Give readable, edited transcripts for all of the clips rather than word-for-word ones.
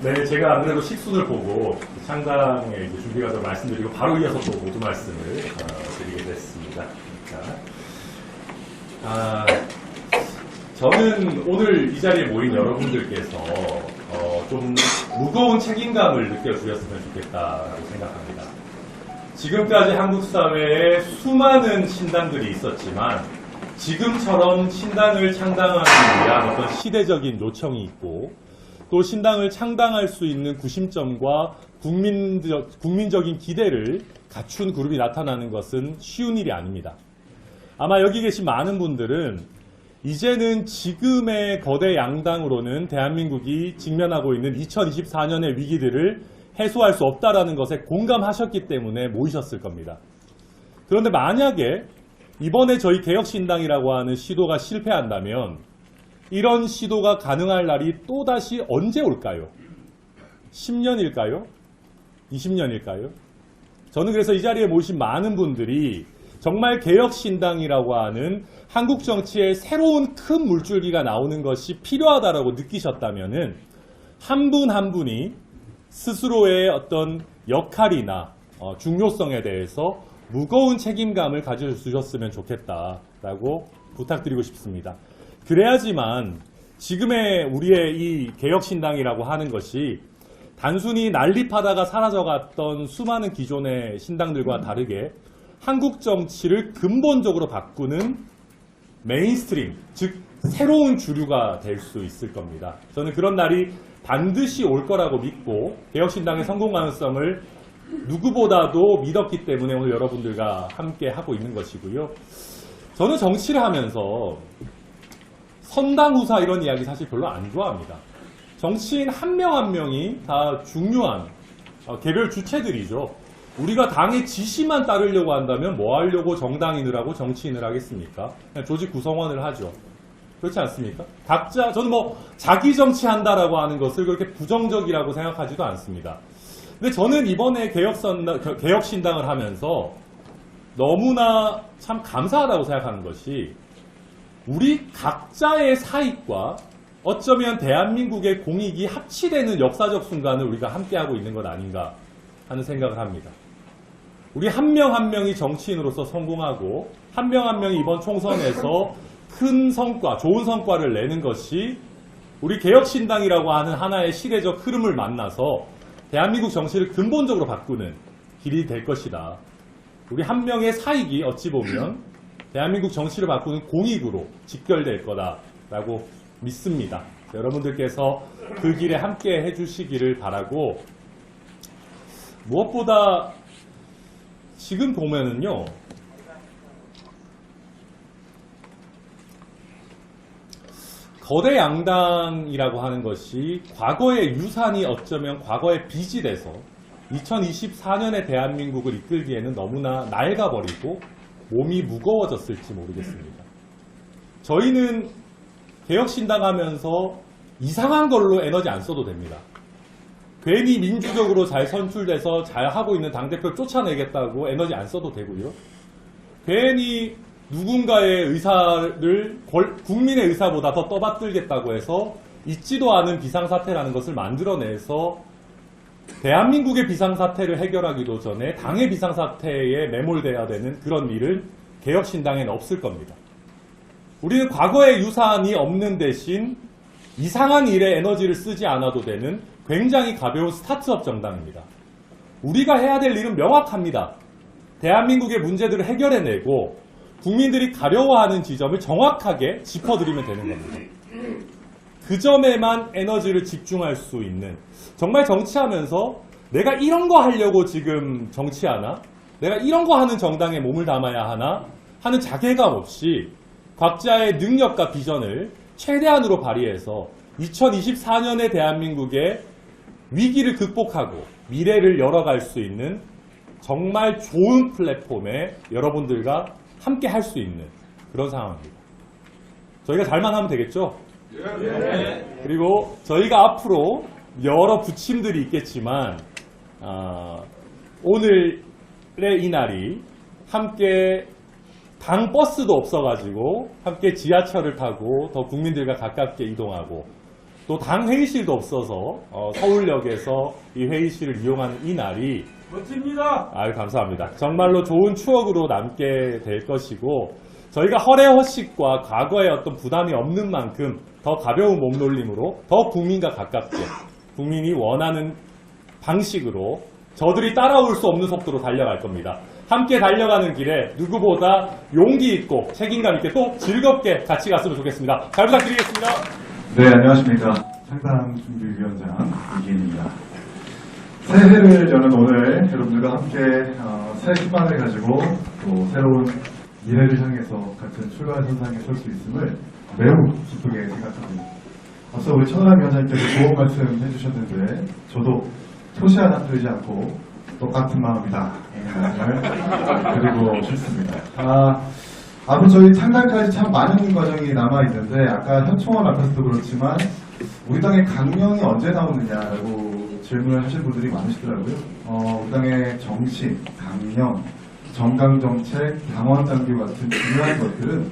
네, 제가 안 그래도 식순을 보고 창당에 이제 준비가 좀 말씀드리고 바로 이어서 또 모두 말씀을 드리게 됐습니다. 저는 오늘 이 자리에 모인 여러분들께서 좀 무거운 책임감을 느껴주셨으면 좋겠다고 생각합니다. 지금까지 한국 사회에 수많은 신당들이 있었지만 지금처럼 신당을 창당하기 위한 어떤 시대적인 요청이 있고 또 신당을 창당할 수 있는 구심점과 국민적인 기대를 갖춘 그룹이 나타나는 것은 쉬운 일이 아닙니다. 아마 여기 계신 많은 분들은 이제는 지금의 거대 양당으로는 대한민국이 직면하고 있는 2024년의 위기들을 해소할 수 없다라는 것에 공감하셨기 때문에 모이셨을 겁니다. 그런데 만약에 이번에 저희 개혁신당이라고 하는 시도가 실패한다면 이런 시도가 가능할 날이 또다시 언제 올까요? 10년일까요? 20년일까요? 저는 그래서 이 자리에 모이신 많은 분들이 정말 개혁신당이라고 하는 한국 정치에 새로운 큰 물줄기가 나오는 것이 필요하다고 느끼셨다면 한 분 한 분이 스스로의 어떤 역할이나 중요성에 대해서 무거운 책임감을 가져주셨으면 좋겠다라고 부탁드리고 싶습니다. 그래야지만 지금의 우리의 이 개혁신당이라고 하는 것이 단순히 난립하다가 사라져갔던 수많은 기존의 신당들과 다르게 한국 정치를 근본적으로 바꾸는 메인스트림, 즉 새로운 주류가 될 수 있을 겁니다. 저는 그런 날이 반드시 올 거라고 믿고 개혁신당의 성공 가능성을 누구보다도 믿었기 때문에 오늘 여러분들과 함께 하고 있는 것이고요. 저는 정치를 하면서 선당후사 이런 이야기 사실 별로 안 좋아합니다. 정치인 한 명 한 명이 다 중요한 개별 주체들이죠. 우리가 당의 지시만 따르려고 한다면 뭐 하려고 정당인을 하고 정치인을 하겠습니까? 그냥 조직 구성원을 하죠. 그렇지 않습니까? 각자, 저는 뭐 자기 정치한다라고 하는 것을 그렇게 부정적이라고 생각하지도 않습니다. 근데 저는 이번에 개혁신당을 하면서 너무나 참 감사하다고 생각하는 것이 우리 각자의 사익과 어쩌면 대한민국의 공익이 합치되는 역사적 순간을 우리가 함께하고 있는 것 아닌가 하는 생각을 합니다. 우리 한 명 한 명이 정치인으로서 성공하고 한 명 한 명이 이번 총선에서 큰 성과, 좋은 성과를 내는 것이 우리 개혁신당이라고 하는 하나의 시대적 흐름을 만나서 대한민국 정치를 근본적으로 바꾸는 길이 될 것이다. 우리 한 명의 사익이 어찌 보면 대한민국 정치를 바꾸는 공익으로 직결될 거다라고 믿습니다. 여러분들께서 그 길에 함께 해주시기를 바라고 무엇보다 지금 보면은요 거대 양당이라고 하는 것이 과거의 유산이 어쩌면 과거의 빚이 돼서 2024년의 대한민국을 이끌기에는 너무나 낡아버리고 몸이 무거워졌을지 모르겠습니다. 저희는 개혁신당 하면서 이상한 걸로 에너지 안 써도 됩니다. 괜히 민주적으로 잘 선출돼서 잘 하고 있는 당대표를 쫓아내겠다고 에너지 안 써도 되고요. 괜히 누군가의 의사를 국민의 의사보다 더 떠받들겠다고 해서 있지도 않은 비상사태라는 것을 만들어내서 대한민국의 비상사태를 해결하기도 전에 당의 비상사태에 매몰돼야 되는 그런 일은 개혁신당에는 없을 겁니다. 우리는 과거의 유산이 없는 대신 이상한 일에 에너지를 쓰지 않아도 되는 굉장히 가벼운 스타트업 정당입니다. 우리가 해야 될 일은 명확합니다. 대한민국의 문제들을 해결해내고 국민들이 가려워하는 지점을 정확하게 짚어드리면 되는 겁니다. 그 점에만 에너지를 집중할 수 있는, 정말 정치하면서 내가 이런 거 하려고 지금 정치하나? 내가 이런 거 하는 정당에 몸을 담아야 하나? 하는 자괴감 없이 각자의 능력과 비전을 최대한으로 발휘해서 2024년의 대한민국의 위기를 극복하고 미래를 열어갈 수 있는 정말 좋은 플랫폼에 여러분들과 함께 할 수 있는 그런 상황입니다. 저희가 잘만 하면 되겠죠? 네. 그리고 저희가 앞으로 여러 부침들이 있겠지만 오늘의 이 날이 함께 당 버스도 없어가지고 함께 지하철을 타고 더 국민들과 가깝게 이동하고 또 당 회의실도 없어서 서울역에서 이 회의실을 이용하는 이 날이 멋집니다. 아유 감사합니다. 정말로 좋은 추억으로 남게 될 것이고 저희가 허례허식과 과거의 어떤 부담이 없는 만큼 더 가벼운 몸놀림으로 더 국민과 가깝게 국민이 원하는 방식으로 저들이 따라올 수 없는 속도로 달려갈 겁니다. 함께 달려가는 길에 누구보다 용기 있고 책임감 있게 또 즐겁게 같이 갔으면 좋겠습니다. 잘 부탁드리겠습니다. 네, 안녕하십니까. 상당준비위원장 이기인입니다. 새해를 여는 오늘 여러분들과 함께 새 희망을 가지고 또 새로운 미래를 향해서 같은 출발선상에 설 수 있음을 매우 기쁘게 생각합니다. 앞서 우리 천하람 위원장님께서 좋은 말씀 해주셨는데 저도 토시 하나 들지 않고 똑같은 마음이다 라는 말씀을 드리고 싶습니다. 앞으로 저희 창단까지 참 많은 과정이 남아있는데 아까 현충원 앞에서도 그렇지만 우리 당의 강령이 언제 나오느냐라고 질문을 하신 분들이 많으시더라고요. 우리 당의 정신, 강령, 정강정책, 당원당규 같은 중요한 것들은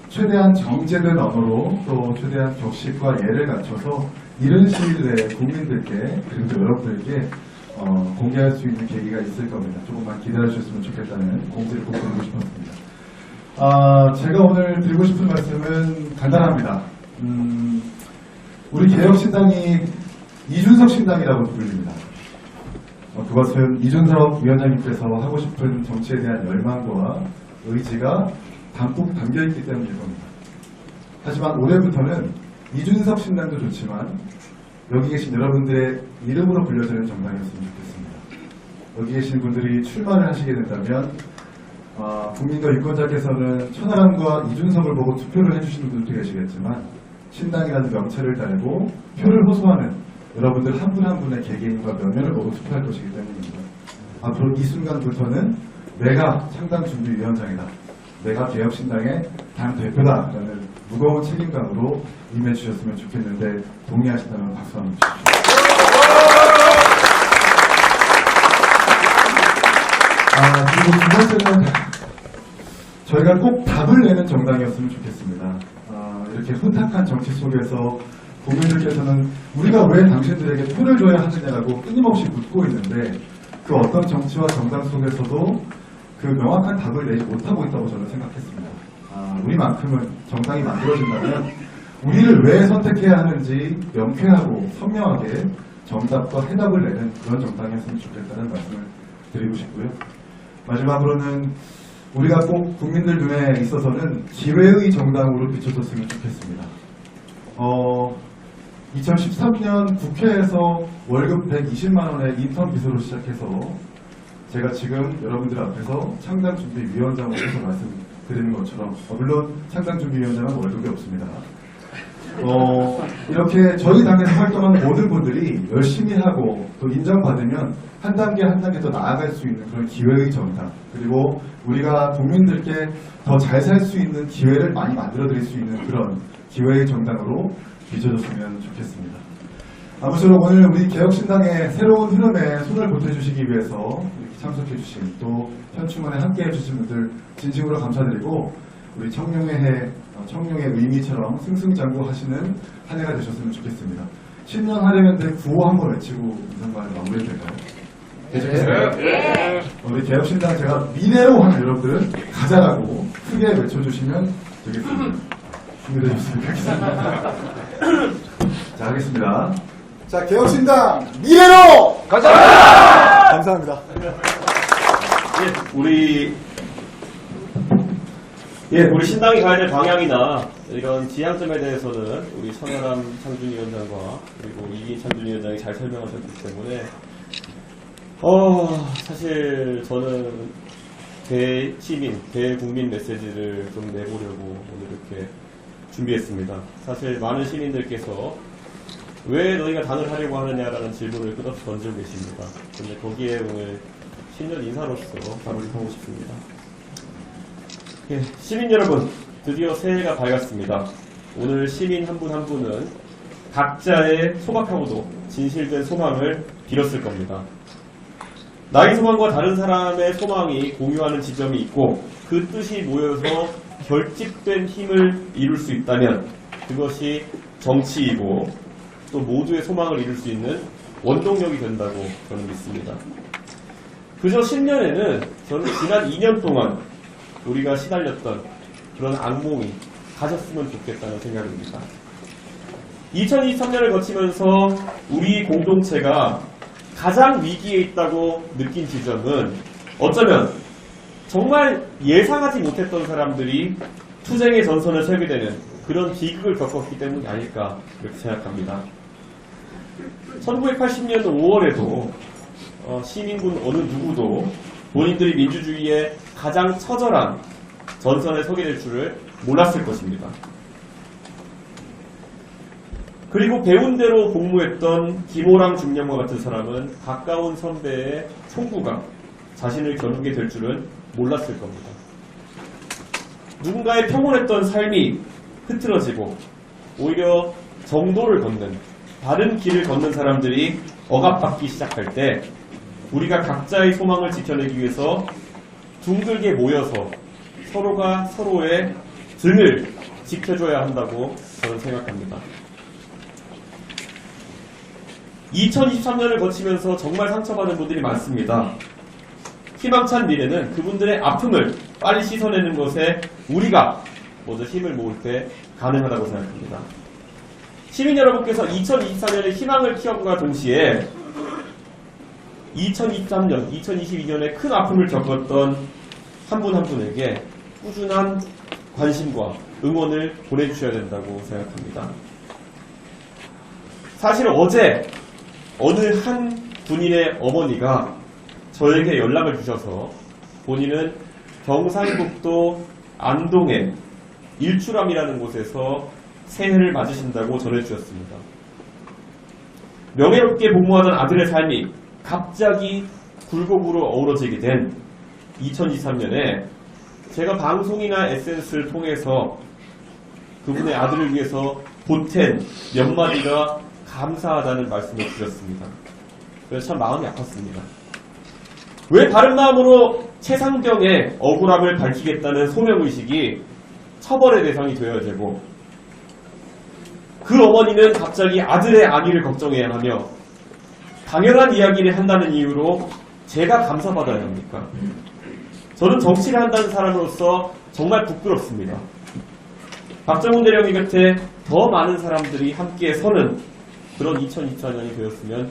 최대한 정제된 언어로 또 최대한 격식과 예를 갖춰서 이른 시일 내에 국민들께 그리고 여러분들께 공개할 수 있는 계기가 있을 겁니다. 조금만 기다려 주셨으면 좋겠다는 공지를 꼭 드리고 싶었습니다. 제가 오늘 드리고 싶은 말씀은 간단합니다. 우리 개혁신당이 이준석 신당이라고 불립니다. 그것은 이준석 위원장님께서 하고 싶은 정치에 대한 열망과 의지가 담뿍 담겨있기 때문일 겁니다. 하지만 올해부터는 이준석 신당도 좋지만 여기 계신 여러분들의 이름으로 불려지는 정당이었으면 좋겠습니다. 여기 계신 분들이 출마를 하시게 된다면 국민과 유권자께서는 천하람과 이준석을 보고 투표를 해주시는 분들도 계시겠지만 신당이라는 명체를 달고 표를 호소하는 여러분들 한 분 한 분의 개개인과 면면을 보고 투표할 것이기 때문입니다. 앞으로 이 순간부터는 내가 창당준비위원장이다. 내가 개혁신당의 당대표다라는 무거운 책임감으로 임해주셨으면 좋겠는데 동의하신다면 박수 한번 주십시오. 그리고 두 번째는 저희가 꼭 답을 내는 정당이었으면 좋겠습니다. 이렇게 혼탁한 정치 속에서 국민들께서는 우리가 왜 당신들에게 표를 줘야 하느냐라고 끊임없이 묻고 있는데 그 어떤 정치와 정당 속에서도 그 명확한 답을 내지 못하고 있다고 저는 생각했습니다. 우리만큼은 정당이 만들어진다면 우리를 왜 선택해야 하는지 명쾌하고 선명하게 정답과 해답을 내는 그런 정당이었으면 좋겠다는 말씀을 드리고 싶고요. 마지막으로는 우리가 꼭 국민들 눈에 있어서는 기회의 정당으로 비춰졌으면 좋겠습니다. 2013년 국회에서 월급 120만 원의 인턴 비서로 시작해서 제가 지금 여러분들 앞에서 창당준비위원장으로서 말씀드리는 것처럼 물론 창당준비위원장은 월급이 없습니다. 이렇게 저희 당에서 활동하는 모든 분들이 열심히 하고 또 인정받으면 한 단계 한 단계 더 나아갈 수 있는 그런 기회의 정당, 그리고 우리가 국민들께 더 잘 살 수 있는 기회를 많이 만들어 드릴 수 있는 그런 기회의 정당으로 빚어줬으면 좋겠습니다. 아무쪼록 오늘 우리 개혁신당의 새로운 흐름에 손을 보태주시기 위해서 이렇게 참석해주신 또 현충원에 함께해주신 분들 진심으로 감사드리고 우리 청룡의 해, 청룡의 의미처럼 승승장구하시는 한 해가 되셨으면 좋겠습니다. 신년 하려면 구호 한번 외치고 인사말 마무리해도 될까요? 네. 우리 개혁신당 제가 미래로 하는 여러분들은 가자라고 크게 외쳐주시면 되겠습니다. 준비되셨습니까? 자, 하겠습니다. 자, 개혁신당 미래로 가자! 감사합니다. 우리 신당이 가야 될 방향이나 이런 지향점에 대해서는 우리 천하람 창준위원장과 그리고 이기인 창준위원장이 잘 설명하셨기 때문에 사실 저는 대시민, 대국민 메시지를 좀 내보려고 오늘 이렇게 준비했습니다. 사실 많은 시민들께서 왜 너희가 당을 하려고 하느냐라는 질문을 끝없이 던지고 계십니다. 근데 거기에 오늘 신년 인사로서 답을 하고 싶습니다. 시민 여러분, 드디어 새해가 밝았습니다. 오늘 시민 한 분 한 분은 각자의 소박하고도 진실된 소망을 빌었을 겁니다. 나의 소망과 다른 사람의 소망이 공유하는 지점이 있고 그 뜻이 모여서 결집된 힘을 이룰 수 있다면 그것이 정치이고 또 모두의 소망을 이룰 수 있는 원동력이 된다고 저는 믿습니다. 그저 10년에는 저는 지난 2년 동안 우리가 시달렸던 그런 악몽이 가졌으면 좋겠다는 생각입니다. 2023년을 거치면서 우리 공동체가 가장 위기에 있다고 느낀 지점은 어쩌면 정말 예상하지 못했던 사람들이 투쟁의 전선을 세게 되는 그런 비극을 겪었기 때문이 아닐까 이렇게 생각합니다. 1980년 5월에도 시민군 어느 누구도 본인들이 민주주의의 가장 처절한 전선에 서게 될 줄을 몰랐을 것입니다. 그리고 배운 대로 복무했던 김호랑 중령과 같은 사람은 가까운 선배의 총구가 자신을 겨누게 될 줄은 몰랐을 겁니다. 누군가의 평온했던 삶이 흐트러지고 오히려 정도를 걷는 다른 길을 걷는 사람들이 억압받기 시작할 때 우리가 각자의 소망을 지켜내기 위해서 둥글게 모여서 서로가 서로의 등을 지켜줘야 한다고 저는 생각합니다. 2023년을 거치면서 정말 상처받은 분들이 많습니다. 희망찬 미래는 그분들의 아픔을 빨리 씻어내는 것에 우리가 모두 힘을 모을 때 가능하다고 생각합니다. 시민 여러분께서 2024년에 희망을 키움과 동시에 2023년, 2022년에 큰 아픔을 겪었던 한 분 한 분에게 꾸준한 관심과 응원을 보내주셔야 된다고 생각합니다. 사실 어제 어느 한 군인의 어머니가 저에게 연락을 주셔서 본인은 경상북도 안동의 일출암이라는 곳에서 새해를 맞으신다고 전해주셨습니다. 명예롭게 복무하던 아들의 삶이 갑자기 굴곡으로 어우러지게 된 2023년에 제가 방송이나 SNS를 통해서 그분의 아들을 위해서 보탠 몇 마디가 감사하다는 말씀을 주셨습니다. 그래서 참 마음이 아팠습니다. 왜 바른마음으로 최상병의 억울함을 밝히겠다는 소명의식이 처벌의 대상이 되어야 되고 그 어머니는 갑자기 아들의 안위를 걱정해야 하며 당연한 이야기를 한다는 이유로 제가 감사받아야 합니까? 저는 정치를 한다는 사람으로서 정말 부끄럽습니다. 박정훈 대령이 곁에 더 많은 사람들이 함께 서는 그런 2024년이 되었으면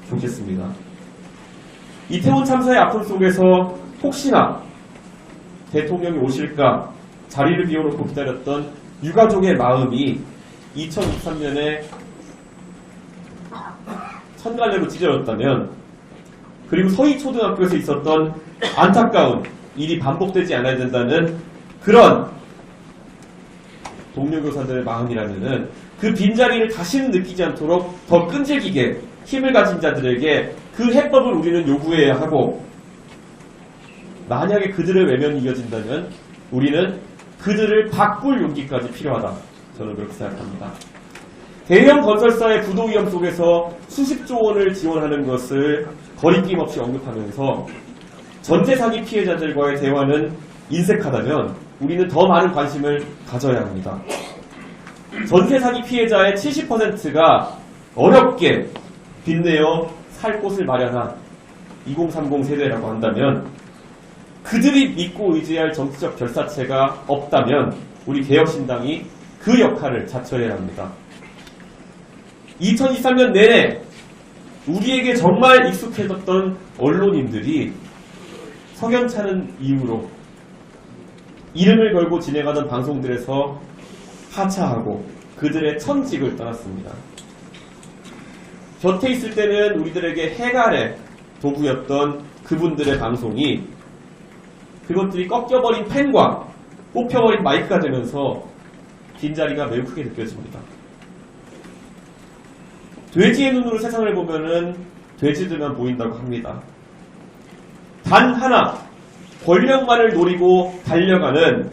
좋겠습니다. 이태원 참사의 아픔 속에서 혹시나 대통령이 오실까 자리를 비워놓고 기다렸던 유가족의 마음이 2023년에 천갈래로 찢어졌다면 그리고 서희초등학교에서 있었던 안타까운 일이 반복되지 않아야 된다는 그런 동료교사들의 마음이라면은 그 빈자리를 다시는 느끼지 않도록 더 끈질기게 힘을 가진 자들에게 그 해법을 우리는 요구해야 하고 만약에 그들의 외면이 이어진다면 우리는 그들을 바꿀 용기까지 필요하다. 저는 그렇게 생각합니다. 대형 건설사의 부도 위험 속에서 수십조 원을 지원하는 것을 거리낌 없이 언급하면서 전체 사기 피해자들과의 대화는 인색하다면 우리는 더 많은 관심을 가져야 합니다. 전세 사기 피해자의 70%가 어렵게 빚내어 살 곳을 마련한 2030 세대라고 한다면 그들이 믿고 의지할 정치적 결사체가 없다면 우리 개혁신당이 그 역할을 자처해야 합니다. 2023년 내내 우리에게 정말 익숙해졌던 언론인들이 석연찮은 이유로 이름을 걸고 진행하던 방송들에서 하차하고 그들의 천직을 떠났습니다. 곁에 있을 때는 우리들에게 해갈의 도구였던 그분들의 방송이 그것들이 꺾여버린 펜과 뽑혀버린 마이크가 되면서 빈자리가 매우 크게 느껴집니다. 돼지의 눈으로 세상을 보면은 돼지들만 보인다고 합니다. 단 하나 권력만을 노리고 달려가는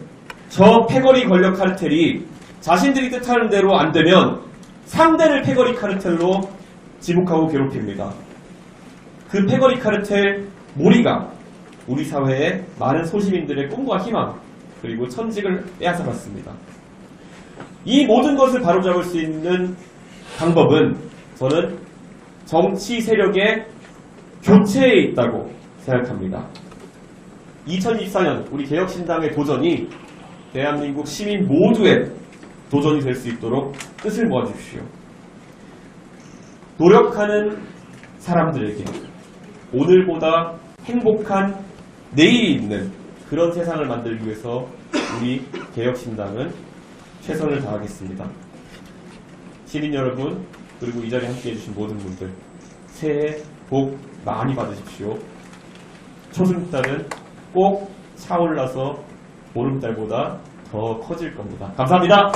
저 패거리 권력 카르텔이 자신들이 뜻하는 대로 안 되면 상대를 패거리 카르텔로 지목하고 괴롭힙니다. 그 패거리 카르텔 몰이가 우리 사회의 많은 소시민들의 꿈과 희망 그리고 천직을 빼앗아갔습니다. 이 모든 것을 바로잡을 수 있는 방법은 저는 정치 세력의 교체에 있다고 생각합니다. 2024년 우리 개혁신당의 도전이 대한민국 시민 모두의 도전이 될 수 있도록 뜻을 모아주십시오. 노력하는 사람들에게 오늘보다 행복한 내일이 있는 그런 세상을 만들기 위해서 우리 개혁신당은 최선을 다하겠습니다. 시민 여러분, 그리고 이 자리에 함께해 주신 모든 분들 새해 복 많이 받으십시오. 초승달은 꼭 차올라서 보름달보다 더 커질 겁니다. 감사합니다.